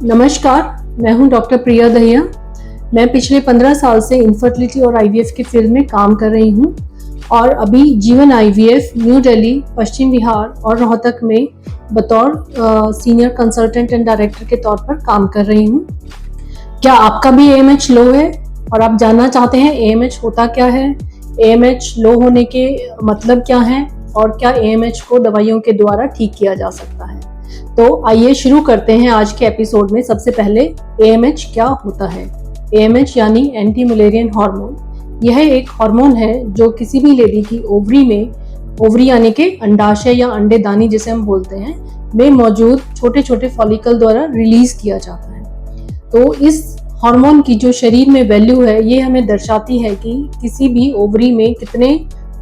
नमस्कार, मैं हूं डॉक्टर प्रिया दहिया। मैं पिछले 15 साल से इनफर्टिलिटी और आईवीएफ के फील्ड में काम कर रही हूं और अभी जीवन आईवीएफ न्यू दिल्ली, पश्चिम बिहार और रोहतक में बतौर सीनियर कंसल्टेंट एंड डायरेक्टर के तौर पर काम कर रही हूं। क्या आपका भी एएमएच लो है और आप जानना चाहते हैं एएमएच होता क्या है, एएमएच लो होने के मतलब क्या है और क्या एएमएच को दवाइयों के द्वारा ठीक किया जा सकता है? तो आइए शुरू करते हैं आज के एपिसोड में। सबसे पहले एएमएच क्या होता है? एएमएच यानी एंटी मुलेरियन हार्मोन। यह एक हार्मोन है जो किसी भी लेडी की ओवरी यानी कि अंडाशय या अंडेदानी जिसे हम बोलते हैं में मौजूद छोटे छोटे फॉलिकल द्वारा रिलीज किया जाता है। तो इस हार्मोन की जो शरीर में वैल्यू है ये हमें दर्शाती है कि किसी भी ओवरी में कितने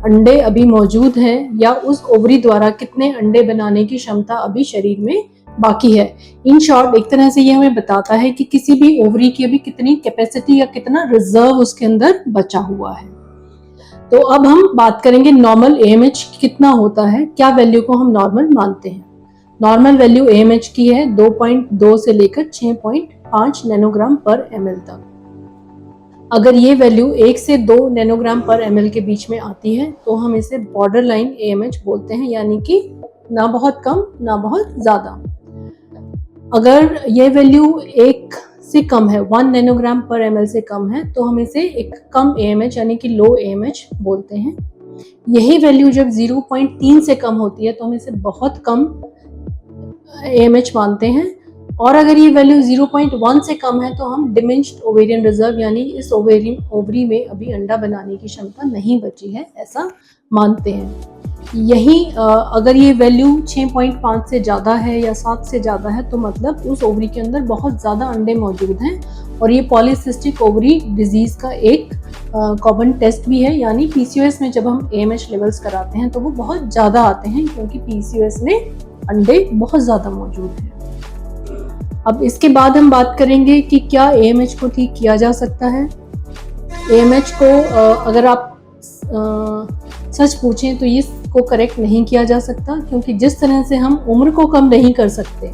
अंडे अभी मौजूद हैं या उस ओवरी द्वारा कितने अंडे बनाने की क्षमता अभी शरीर में बाकी है। इन शॉर्ट एक तरह से ये हमें बताता है कि किसी भी ओवरी की अभी कितनी कैपेसिटी या कितना रिजर्व उसके अंदर बचा हुआ है। तो अब हम बात करेंगे नॉर्मल एएमएच कितना होता है, क्या वैल्यू को हम नॉर्मल मानते हैं। नॉर्मल वैल्यू एएमएच की है 2.2 से लेकर 6.5 नैनोग्राम पर एमएल तक। अगर ये वैल्यू 1 से 2 नैनोग्राम पर एमएल के बीच में आती है तो हम इसे बॉर्डर लाइन एएमएच बोलते हैं, यानी कि ना बहुत कम ना बहुत ज्यादा। अगर ये वैल्यू 1 से कम है, 1 नैनोग्राम पर एमएल से कम है, तो हम इसे एक कम एएमएच यानी कि लो एएमएच बोलते हैं। यही वैल्यू जब 0.3 से कम होती है तो हम इसे बहुत कम एएमएच मानते हैं। और अगर ये वैल्यू 0.1 से कम है तो हम डिमिनिश्ड ओवेरियन रिजर्व यानी इस ओवरी में अभी अंडा बनाने की क्षमता नहीं बची है, ऐसा मानते हैं। यही अगर ये वैल्यू 6.5 से ज़्यादा है या 7 से ज़्यादा है तो मतलब उस ओवरी के अंदर बहुत ज़्यादा अंडे मौजूद हैं और ये पॉलीसिस्टिक ओवरी डिजीज़ का एक कॉमन टेस्ट भी है। यानी पीसीओएस में जब हम एएमएच लेवल्स कराते हैं तो वो बहुत ज़्यादा आते हैं क्योंकि पीसीओएस में अंडे बहुत ज़्यादा मौजूद हैं। अब इसके बाद हम बात करेंगे कि क्या एएमएच को ठीक किया जा सकता है। एएमएच को अगर आप सच पूछें तो इसको करेक्ट नहीं किया जा सकता, क्योंकि जिस तरह से हम उम्र को कम नहीं कर सकते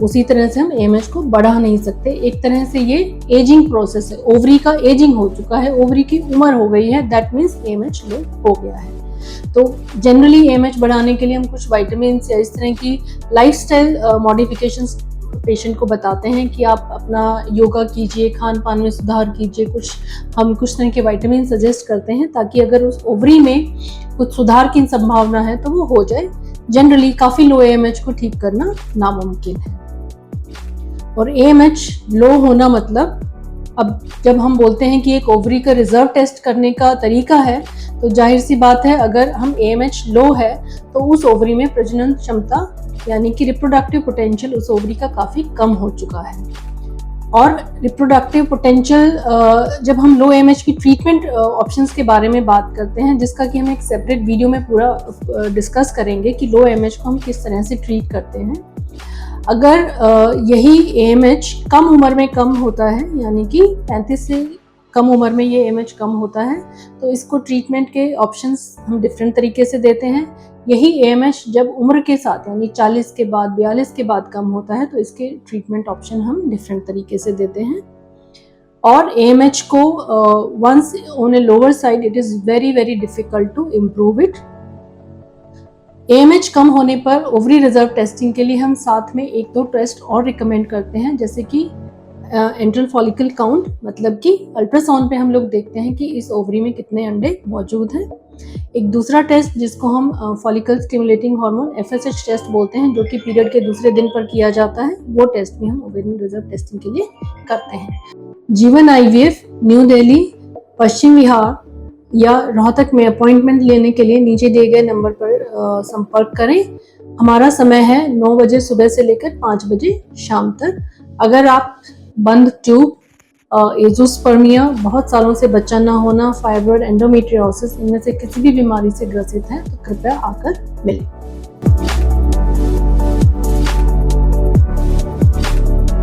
उसी तरह से हम एएमएच को बढ़ा नहीं सकते। एक तरह से ये एजिंग प्रोसेस है, ओवरी का एजिंग हो चुका है, ओवरी की उम्र हो गई है, दैट मीन्स एएमएच लो हो गया है। तो जनरली एएमएच बढ़ाने के लिए हम कुछ विटामिन या इस तरह की लाइफस्टाइल मॉडिफिकेशंस पेशेंट को बताते हैं कि आप अपना योगा कीजिए, खान पान में सुधार कीजिए, हम कुछ तरह के विटामिन सजेस्ट करते हैं ताकि अगर उस ओवरी में कुछ सुधार की संभावना है तो वो हो जाए। जनरली काफ़ी लो एएमएच को ठीक करना नामुमकिन है। और एएमएच लो होना मतलब, अब जब हम बोलते हैं कि एक ओवरी का रिजर्व टेस्ट करने का तरीका है तो जाहिर सी बात है अगर हम एएमएच लो है तो उस ओवरी में प्रजनन क्षमता यानी कि रिप्रोडक्टिव पोटेंशियल उस ओवरी का काफ़ी कम हो चुका है। और रिप्रोडक्टिव पोटेंशियल जब हम लो एएमएच की ट्रीटमेंट ऑप्शंस के बारे में बात करते हैं, जिसका कि हम एक सेपरेट वीडियो में पूरा डिस्कस करेंगे कि लो एएमएच को हम किस तरह से ट्रीट करते हैं। अगर यही एएमएच कम उम्र में कम होता है, यानी कि 35 से कम उम्र में ये एएमएच कम होता है, तो इसको ट्रीटमेंट के ऑप्शंस हम डिफरेंट तरीके से देते हैं। यही एएमएच जब उम्र के साथ यानी 40 के बाद 42 के बाद कम होता है तो इसके ट्रीटमेंट ऑप्शन हम डिफरेंट तरीके से देते हैं। और एएमएच को once on a lower side it is very very difficult to improve it. AMH कम होने पर ओवरी रिजर्व टेस्टिंग के लिए हम साथ में 1-2 टेस्ट और रिकमेंड करते हैं, जैसे कि एंट्रल फॉलिकल काउंट, मतलब कि अल्ट्रासाउंड पे हम लोग देखते हैं कि इस ओवरी में कितने अंडे मौजूद हैं। एक दूसरा टेस्ट जिसको हम follicle stimulating hormone FSH test बोलते हैं, जो कि पीरियड के दूसरे दिन पर किया जाता है, वो टेस्ट भी हम ओवेरियन रिजर्व टेस्टिंग के लिए करते हैं। जीवन आईवीएफ न्यू दिल्ली, पश्चिम बिहार या रोहतक में अपॉइंटमेंट लेने के लिए नीचे दिए गए नंबर पर संपर्क करें। हमारा समय है 9 बजे सुबह से लेकर 5 बजे शाम तक। अगर आप बंद ट्यूब, एजोस्पर्मिया, बहुत सालों से बच्चा ना होना, फाइब्रॉइड, एंडोमेट्रियोसिस, इनमें से किसी भी बीमारी से ग्रसित हैं तो कृपया आकर मिलें।